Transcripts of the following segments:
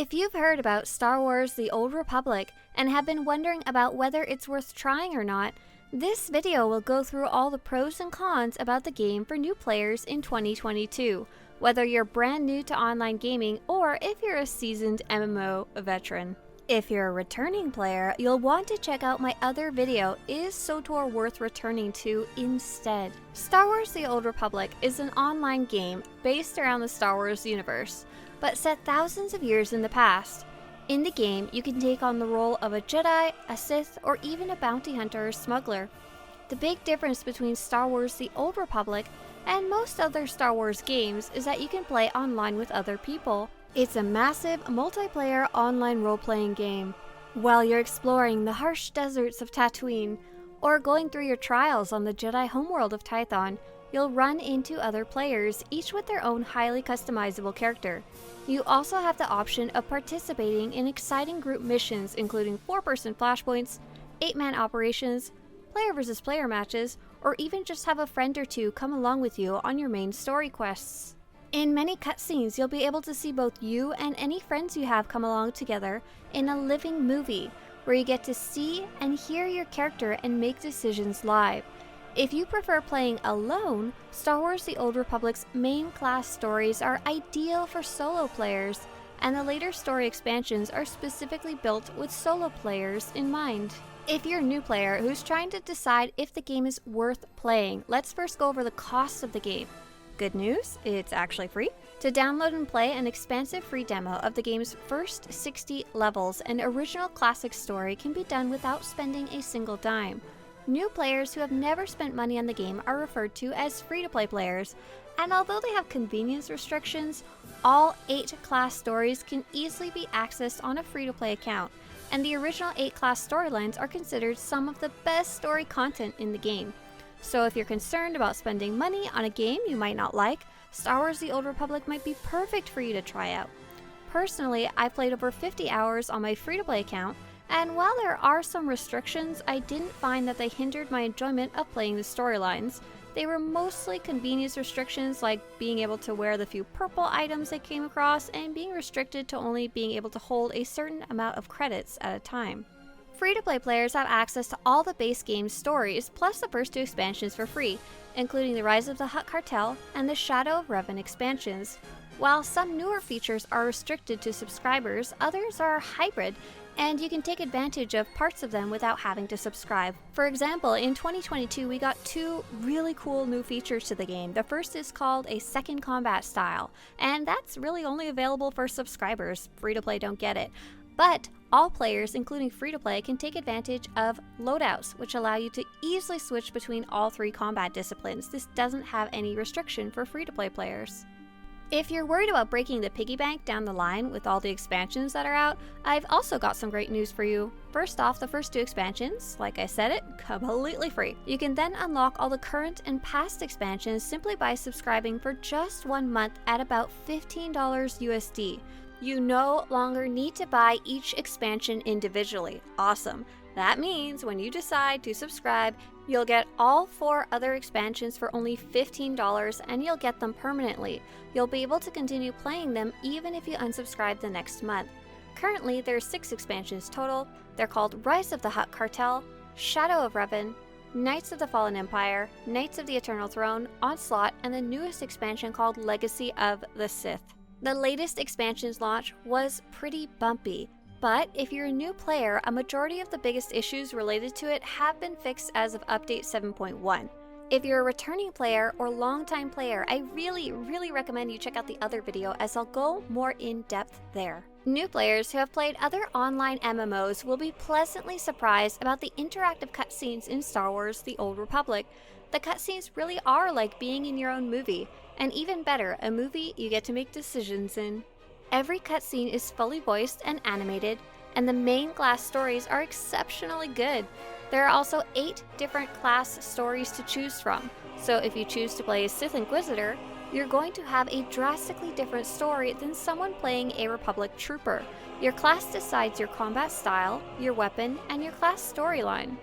If you've heard about Star Wars: The Old Republic and have been wondering about whether it's worth trying or not, this video will go through all the pros and cons about the game for new players in 2022, whether you're brand new to online gaming or if you're a seasoned MMO veteran. If you're a returning player, you'll want to check out my other video, Is SWTOR Worth Returning To, instead. Star Wars: The Old Republic is an online game based around the Star Wars universe, but set thousands of years in the past. In the game, you can take on the role of a Jedi, a Sith, or even a bounty hunter or smuggler. The big difference between Star Wars: The Old Republic and most other Star Wars games is that you can play online with other people. It's a massive, multiplayer online role-playing game. While you're exploring the harsh deserts of Tatooine, or going through your trials on the Jedi homeworld of Tython, you'll run into other players, each with their own highly customizable character. You also have the option of participating in exciting group missions including 4-person flashpoints, 8-man operations, player versus player matches, or even just have a friend or two come along with you on your main story quests. In many cutscenes, you'll be able to see both you and any friends you have come along together in a living movie, where you get to see and hear your character and make decisions live. If you prefer playing alone, Star Wars: The Old Republic's main class stories are ideal for solo players, and the later story expansions are specifically built with solo players in mind. If you're a new player who's trying to decide if the game is worth playing, let's first go over the cost of the game. Good news, it's actually free. To download and play an expansive free demo of the game's first 60 levels and original classic story can be done without spending a single dime. New players who have never spent money on the game are referred to as free-to-play players, and although they have convenience restrictions, all 8 class stories can easily be accessed on a free-to-play account, and the original 8 class storylines are considered some of the best story content in the game. So if you're concerned about spending money on a game you might not like, Star Wars: The Old Republic might be perfect for you to try out. Personally, I played over 50 hours on my free-to-play account, and while there are some restrictions, I didn't find that they hindered my enjoyment of playing the storylines. They were mostly convenience restrictions, like being able to wear the few purple items I came across and being restricted to only being able to hold a certain amount of credits at a time. Free-to-play players have access to all the base game's stories, plus the first 2 expansions for free, including the Rise of the Hutt Cartel and the Shadow of Revan expansions. While some newer features are restricted to subscribers, others are hybrid, and you can take advantage of parts of them without having to subscribe. For example, in 2022 we got 2 really cool new features to the game. The first is called a second combat style, and that's really only available for subscribers. Free-to-play don't get it. But all players, including free-to-play, can take advantage of loadouts, which allow you to easily switch between all 3 combat disciplines. This doesn't have any restriction for free-to-play players. If you're worried about breaking the piggy bank down the line with all the expansions that are out, I've also got some great news for you. First off, the first 2 expansions, like I said it, completely free. You can then unlock all the current and past expansions simply by subscribing for just 1 month at about $15 USD. You no longer need to buy each expansion individually. Awesome. That means when you decide to subscribe, you'll get all 4 other expansions for only $15 and you'll get them permanently. You'll be able to continue playing them even if you unsubscribe the next month. Currently, there are 6 expansions total. They're called Rise of the Hutt Cartel, Shadow of Revan, Knights of the Fallen Empire, Knights of the Eternal Throne, Onslaught, and the newest expansion called Legacy of the Sith. The latest expansion's launch was pretty bumpy, but if you're a new player, a majority of the biggest issues related to it have been fixed as of update 7.1. If you're a returning player or longtime player, I really recommend you check out the other video as I'll go more in depth there. New players who have played other online MMOs will be pleasantly surprised about the interactive cutscenes in Star Wars: The Old Republic. The cutscenes really are like being in your own movie, and even better, a movie you get to make decisions in. Every cutscene is fully voiced and animated, and the main class stories are exceptionally good. There are also 8 different class stories to choose from, so if you choose to play a Sith Inquisitor, you're going to have a drastically different story than someone playing a Republic Trooper. Your class decides your combat style, your weapon, and your class storyline.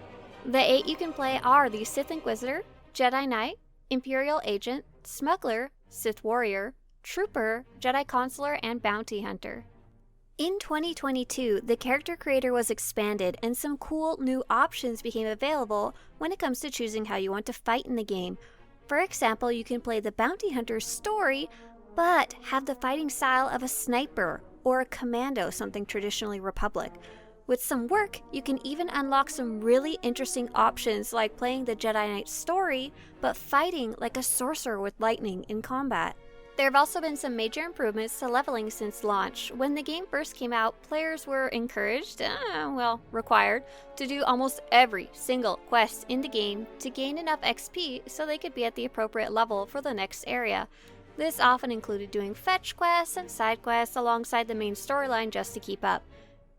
The 8 you can play are the Sith Inquisitor, Jedi Knight, Imperial Agent, Smuggler, Sith Warrior, Trooper, Jedi Consular, and Bounty Hunter. In 2022, the character creator was expanded and some cool new options became available when it comes to choosing how you want to fight in the game. For example, you can play the bounty hunter's story, but have the fighting style of a sniper or a commando, something traditionally Republic. With some work, you can even unlock some really interesting options like playing the Jedi Knight story, but fighting like a sorcerer with lightning in combat. There have also been some major improvements to leveling since launch. When the game first came out, players were encouraged, required, to do almost every single quest in the game to gain enough XP so they could be at the appropriate level for the next area. This often included doing fetch quests and side quests alongside the main storyline just to keep up.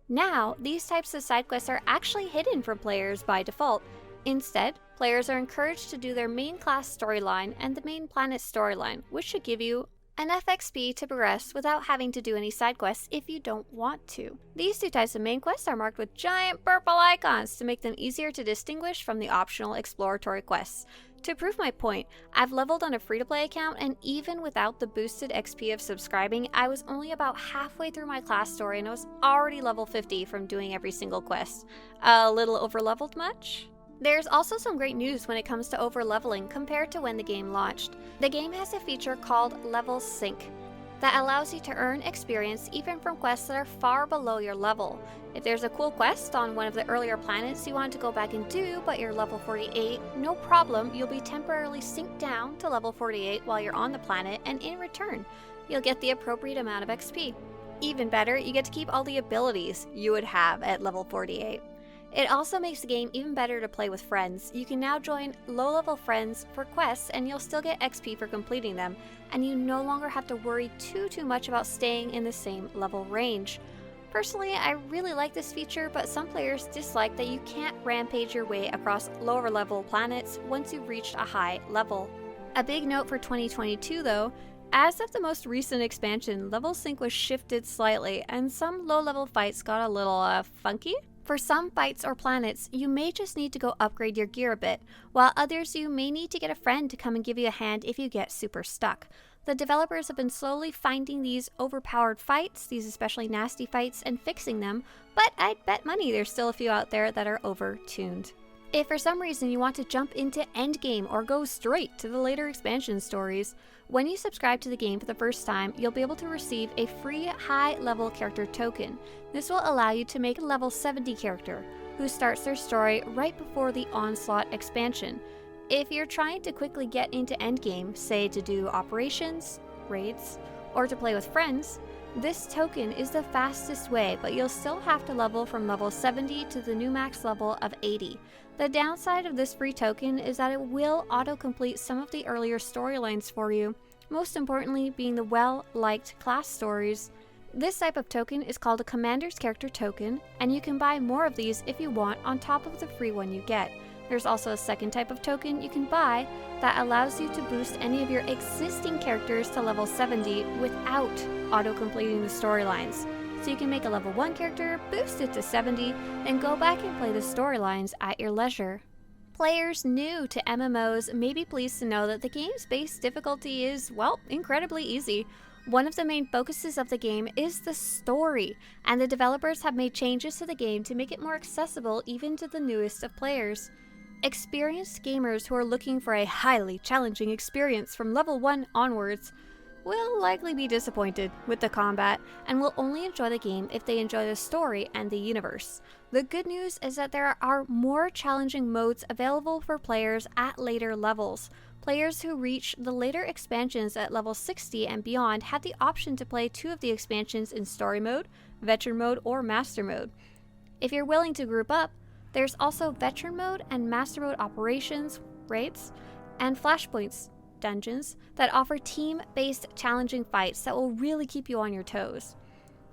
Now, these types of side quests are actually hidden from players by default. Instead, players are encouraged to do their main class storyline and the main planet storyline, which should give you enough XP to progress without having to do any side quests if you don't want to. These two types of main quests are marked with giant purple icons to make them easier to distinguish from the optional exploratory quests. To prove my point, I've leveled on a free-to-play account, and even without the boosted XP of subscribing, I was only about halfway through my class story and I was already level 50 from doing every single quest. A little over-leveled much? There's also some great news when it comes to over-leveling compared to when the game launched. The game has a feature called Level Sync that allows you to earn experience even from quests that are far below your level. If there's a cool quest on one of the earlier planets you want to go back and do, but you're level 48, no problem, you'll be temporarily synced down to level 48 while you're on the planet, and in return, you'll get the appropriate amount of XP. Even better, you get to keep all the abilities you would have at level 48. It also makes the game even better to play with friends. You can now join low-level friends for quests and you'll still get XP for completing them, and you no longer have to worry too much about staying in the same level range. Personally, I really like this feature, but some players dislike that you can't rampage your way across lower level planets once you've reached a high level. A big note for 2022 though, as of the most recent expansion, level sync was shifted slightly and some low-level fights got a little funky. For some fights or planets, you may just need to go upgrade your gear a bit, while others you may need to get a friend to come and give you a hand if you get super stuck. The developers have been slowly finding these overpowered fights, these especially nasty fights, and fixing them, but I'd bet money there's still a few out there that are over-tuned. If for some reason you want to jump into Endgame or go straight to the later expansion stories, when you subscribe to the game for the first time, you'll be able to receive a free high-level character token. This will allow you to make a level 70 character, who starts their story right before the Onslaught expansion. If you're trying to quickly get into Endgame, say to do operations, raids, or to play with friends, this token is the fastest way, but you'll still have to level from level 70 to the new max level of 80. The downside of this free token is that it will auto-complete some of the earlier storylines for you, most importantly being the well-liked class stories. This type of token is called a Commander's Character Token, and you can buy more of these if you want on top of the free one you get. There's also a second type of token you can buy that allows you to boost any of your existing characters to level 70 without auto-completing the storylines. So you can make a level 1 character, boost it to 70, and go back and play the storylines at your leisure. Players new to MMOs may be pleased to know that the game's base difficulty is, well, incredibly easy. One of the main focuses of the game is the story, and the developers have made changes to the game to make it more accessible even to the newest of players. Experienced gamers who are looking for a highly challenging experience from level 1 onwards will likely be disappointed with the combat and will only enjoy the game if they enjoy the story and the universe. The good news is that there are more challenging modes available for players at later levels. Players who reach the later expansions at level 60 and beyond have the option to play 2 of the expansions in story mode, veteran mode, or master mode. If you're willing to group up, there's also veteran mode and master mode operations, raids, and flashpoints, dungeons, that offer team-based challenging fights that will really keep you on your toes.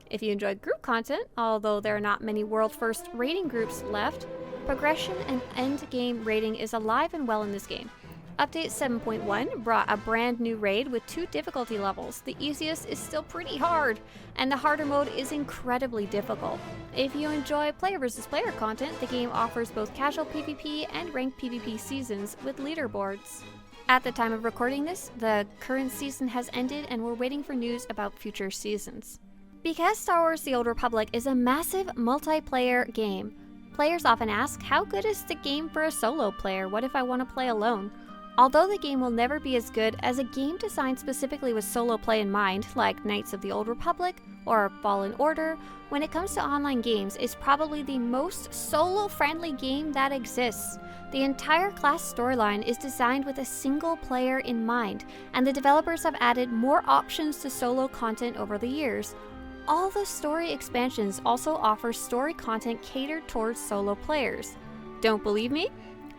If you enjoy group content, although there are not many world-first raiding groups left, progression and endgame raiding is alive and well in this game. Update 7.1 brought a brand new raid with 2 difficulty levels. The easiest is still pretty hard, and the harder mode is incredibly difficult. If you enjoy player versus player content, the game offers both casual PvP and ranked PvP seasons with leaderboards. At the time of recording this, the current season has ended and we're waiting for news about future seasons. Because Star Wars The Old Republic is a massive multiplayer game, players often ask, how good is the game for a solo player? What if I want to play alone? Although the game will never be as good as a game designed specifically with solo play in mind, like Knights of the Old Republic or Fallen Order, when it comes to online games, it's probably the most solo-friendly game that exists. The entire class storyline is designed with a single player in mind, and the developers have added more options to solo content over the years. All the story expansions also offer story content catered towards solo players. Don't believe me?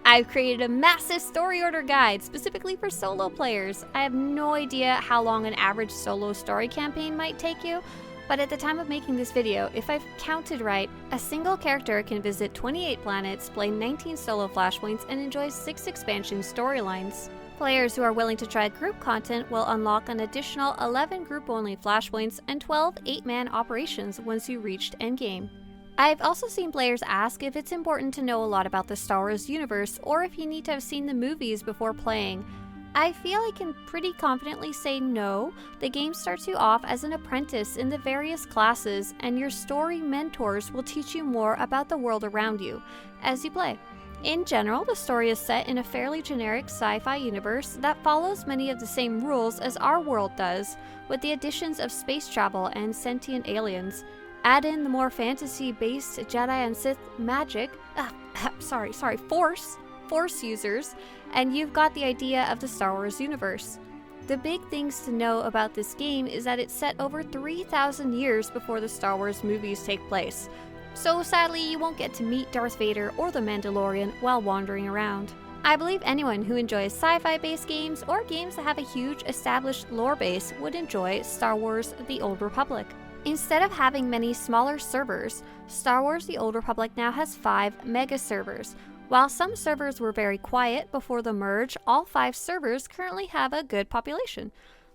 I've created a massive story order guide specifically for solo players. I have no idea how long an average solo story campaign might take you, but at the time of making this video, if I've counted right, a single character can visit 28 planets, play 19 solo flashpoints, and enjoy 6 expansion storylines. Players who are willing to try group content will unlock an additional 11 group-only flashpoints and 12 8-man operations once you reached Endgame. I've also seen players ask if it's important to know a lot about the Star Wars universe or if you need to have seen the movies before playing. I feel I can pretty confidently say no. The game starts you off as an apprentice in the various classes, and your story mentors will teach you more about the world around you as you play. In general, the story is set in a fairly generic sci-fi universe that follows many of the same rules as our world does, with the additions of space travel and sentient aliens. Add in the more fantasy-based Jedi and Sith magic, Force users, and you've got the idea of the Star Wars universe. The big things to know about this game is that it's set over 3,000 years before the Star Wars movies take place. So sadly, you won't get to meet Darth Vader or the Mandalorian while wandering around. I believe anyone who enjoys sci-fi based games or games that have a huge established lore base would enjoy Star Wars The Old Republic. Instead of having many smaller servers, Star Wars The Old Republic now has 5 mega servers. While some servers were very quiet before the merge, all 5 servers currently have a good population.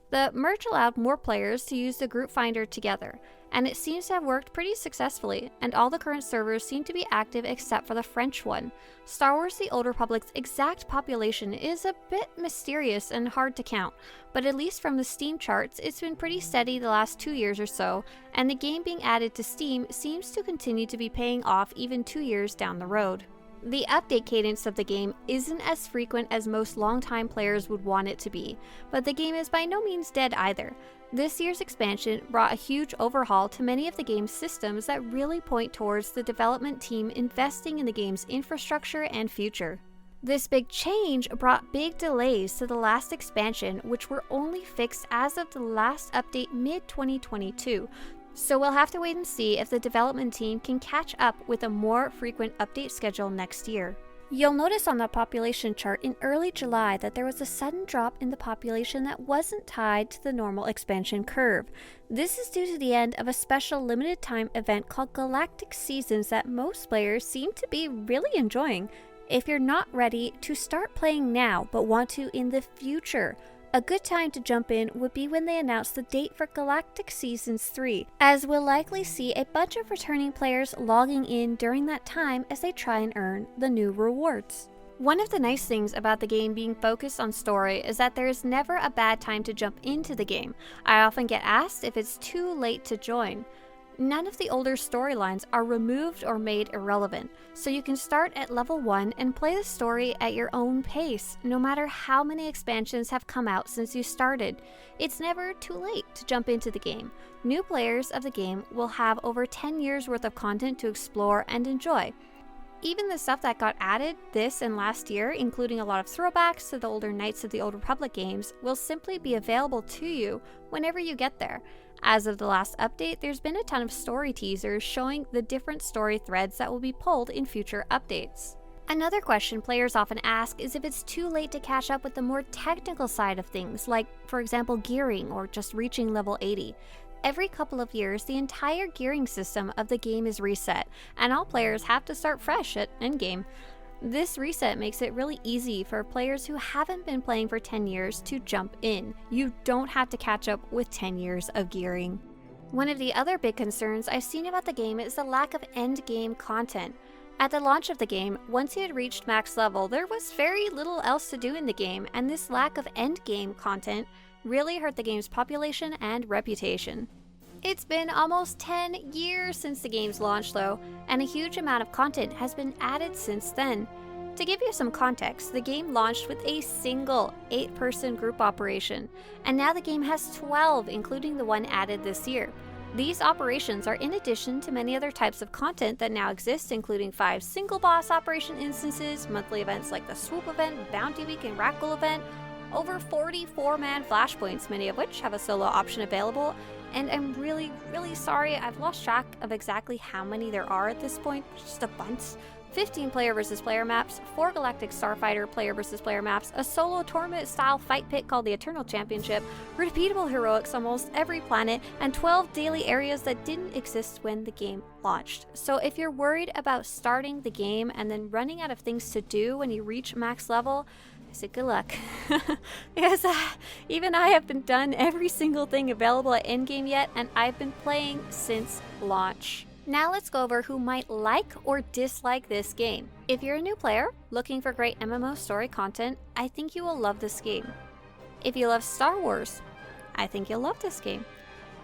The merge allowed more players to use the group finder together, and it seems to have worked pretty successfully, and all the current servers seem to be active except for the French one. Star Wars The Old Republic's exact population is a bit mysterious and hard to count, but at least from the Steam charts, it's been pretty steady the last 2 years or so, and the game being added to Steam seems to continue to be paying off even 2 years down the road. The update cadence of the game isn't as frequent as most longtime players would want it to be, but the game is by no means dead either. This year's expansion brought a huge overhaul to many of the game's systems that really point towards the development team investing in the game's infrastructure and future. This big change brought big delays to the last expansion, which were only fixed as of the last update mid-2022. So we'll have to wait and see if the development team can catch up with a more frequent update schedule next year. You'll notice on the population chart in early July that there was a sudden drop in the population that wasn't tied to the normal expansion curve. This is due to the end of a special limited time event called Galactic Seasons that most players seem to be really enjoying. If you're not ready to start playing now but want to in the future, a good time to jump in would be when they announce the date for Galactic Seasons 3, as we'll likely see a bunch of returning players logging in during that time as they try and earn the new rewards. One of the nice things about the game being focused on story is that there is never a bad time to jump into the game. I often get asked if it's too late to join. None of the older storylines are removed or made irrelevant, so you can start at level 1 and play the story at your own pace, no matter how many expansions have come out since you started. It's never too late to jump into the game. New players of the game will have over 10 years worth of content to explore and enjoy. Even the stuff that got added this and last year, including a lot of throwbacks to the older Knights of the Old Republic games, will simply be available to you whenever you get there. As of the last update, there's been a ton of story teasers showing the different story threads that will be pulled in future updates. Another question players often ask is if it's too late to catch up with the more technical side of things, like, for example, gearing or just reaching level 80. Every couple of years, the entire gearing system of the game is reset, and all players have to start fresh at Endgame. This reset makes it really easy for players who haven't been playing for 10 years to jump in. You don't have to catch up with 10 years of gearing. One of the other big concerns I've seen about the game is the lack of endgame content. At the launch of the game, once you had reached max level, there was very little else to do in the game, and this lack of endgame content really hurt the game's population and reputation. It's been almost 10 years since the game's launch though, and a huge amount of content has been added since then. To give you some context, the game launched with a single 8-person group operation, and now the game has 12, including the one added this year. These operations are in addition to many other types of content that now exist, including 5 single boss operation instances, monthly events like the Swoop event, Bounty Week, and Rackle event, over 40 4-man flashpoints, many of which have a solo option available, and I'm really sorry, I've lost track of exactly how many there are at this point, just a bunch. 15 player versus player maps, 4 Galactic Starfighter player versus player maps, a solo tournament style fight pit called the Eternal Championship, repeatable heroics on almost every planet, and 12 daily areas that didn't exist when the game launched. So if you're worried about starting the game and then running out of things to do when you reach max level, I say good luck. Because even I haven't done every single thing available at Endgame yet, and I've been playing since launch. Now let's go over who might like or dislike this game. If you're a new player looking for great MMO story content, I think you will love this game. If you love Star Wars, I think you'll love this game.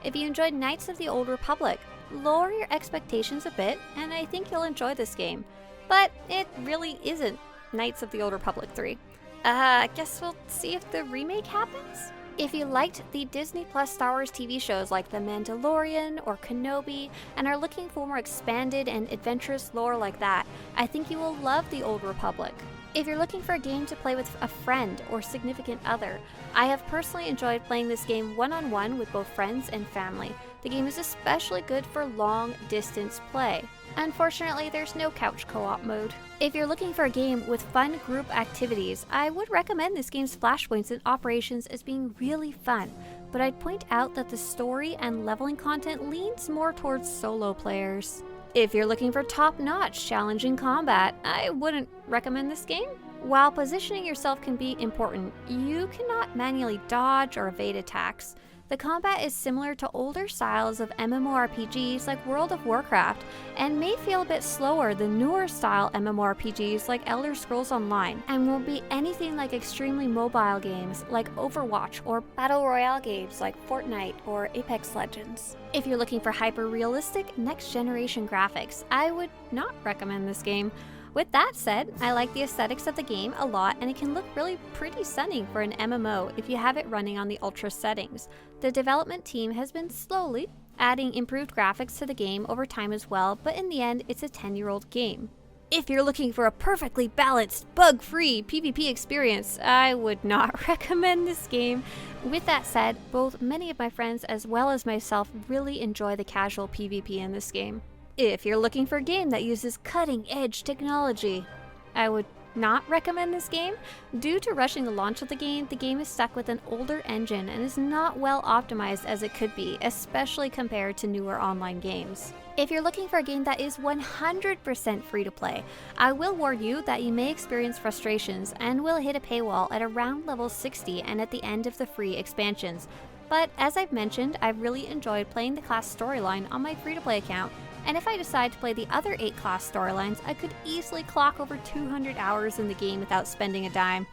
If you enjoyed Knights of the Old Republic, lower your expectations a bit and I think you'll enjoy this game. But it really isn't Knights of the Old Republic 3. I guess we'll see if the remake happens? If you liked the Disney Plus Star Wars TV shows like The Mandalorian or Kenobi and are looking for more expanded and adventurous lore like that, I think you will love The Old Republic. If you're looking for a game to play with a friend or significant other, I have personally enjoyed playing this game one-on-one with both friends and family. The game is especially good for long-distance play. Unfortunately, there's no couch co-op mode. If you're looking for a game with fun group activities, I would recommend this game's flashpoints and operations as being really fun, but I'd point out that the story and leveling content leans more towards solo players. If you're looking for top-notch, challenging combat, I wouldn't recommend this game. While positioning yourself can be important, you cannot manually dodge or evade attacks. The combat is similar to older styles of MMORPGs like World of Warcraft, and may feel a bit slower than newer style MMORPGs like Elder Scrolls Online, and won't be anything like extremely mobile games like Overwatch or Battle Royale games like Fortnite or Apex Legends. If you're looking for hyper-realistic, next-generation graphics, I would not recommend this game. With that said, I like the aesthetics of the game a lot and it can look really pretty stunning for an MMO if you have it running on the ultra settings. The development team has been slowly adding improved graphics to the game over time as well, but in the end, it's a 10-year-old game. If you're looking for a perfectly balanced, bug-free PvP experience, I would not recommend this game. With that said, both many of my friends as well as myself really enjoy the casual PvP in this game. If you're looking for a game that uses cutting-edge technology, I would not recommend this game. Due to rushing the launch of the game is stuck with an older engine and is not well optimized as it could be, especially compared to newer online games. If you're looking for a game that is 100% free to play, I will warn you that you may experience frustrations and will hit a paywall at around level 60 and at the end of the free expansions. But as I've mentioned, I've really enjoyed playing the class storyline on my free-to-play account, and if I decide to play the other 8 class storylines, I could easily clock over 200 hours in the game without spending a dime.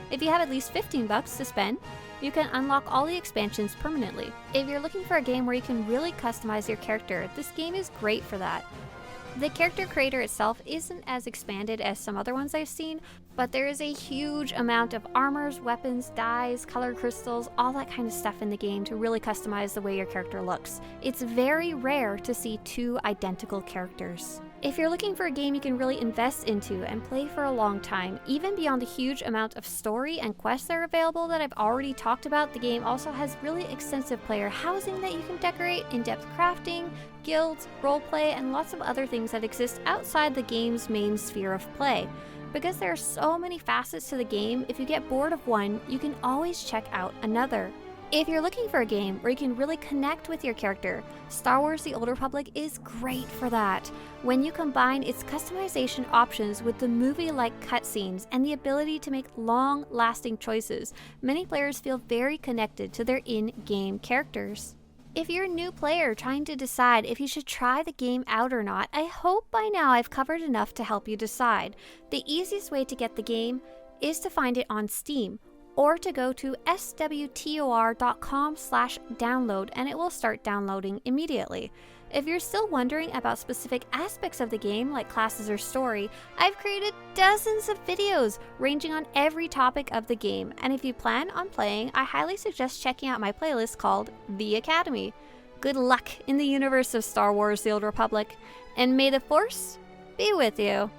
If you have at least $15 to spend, you can unlock all the expansions permanently. If you're looking for a game where you can really customize your character, this game is great for that. The character creator itself isn't as expanded as some other ones I've seen, but there is a huge amount of armors, weapons, dyes, color crystals, all that kind of stuff in the game to really customize the way your character looks. It's very rare to see 2 identical characters. If you're looking for a game you can really invest into and play for a long time, even beyond the huge amount of story and quests that are available that I've already talked about, the game also has really extensive player housing that you can decorate, in-depth crafting, guilds, roleplay, and lots of other things that exist outside the game's main sphere of play. Because there are so many facets to the game, if you get bored of one, you can always check out another. If you're looking for a game where you can really connect with your character, Star Wars The Old Republic is great for that. When you combine its customization options with the movie-like cutscenes and the ability to make long-lasting choices, many players feel very connected to their in-game characters. If you're a new player trying to decide if you should try the game out or not, I hope by now I've covered enough to help you decide. The easiest way to get the game is to find it on Steam, or to go to swtor.com/download and it will start downloading immediately. If you're still wondering about specific aspects of the game, like classes or story, I've created dozens of videos ranging on every topic of the game, and if you plan on playing, I highly suggest checking out my playlist called The Academy. Good luck in the universe of Star Wars: The Old Republic, and may the Force be with you.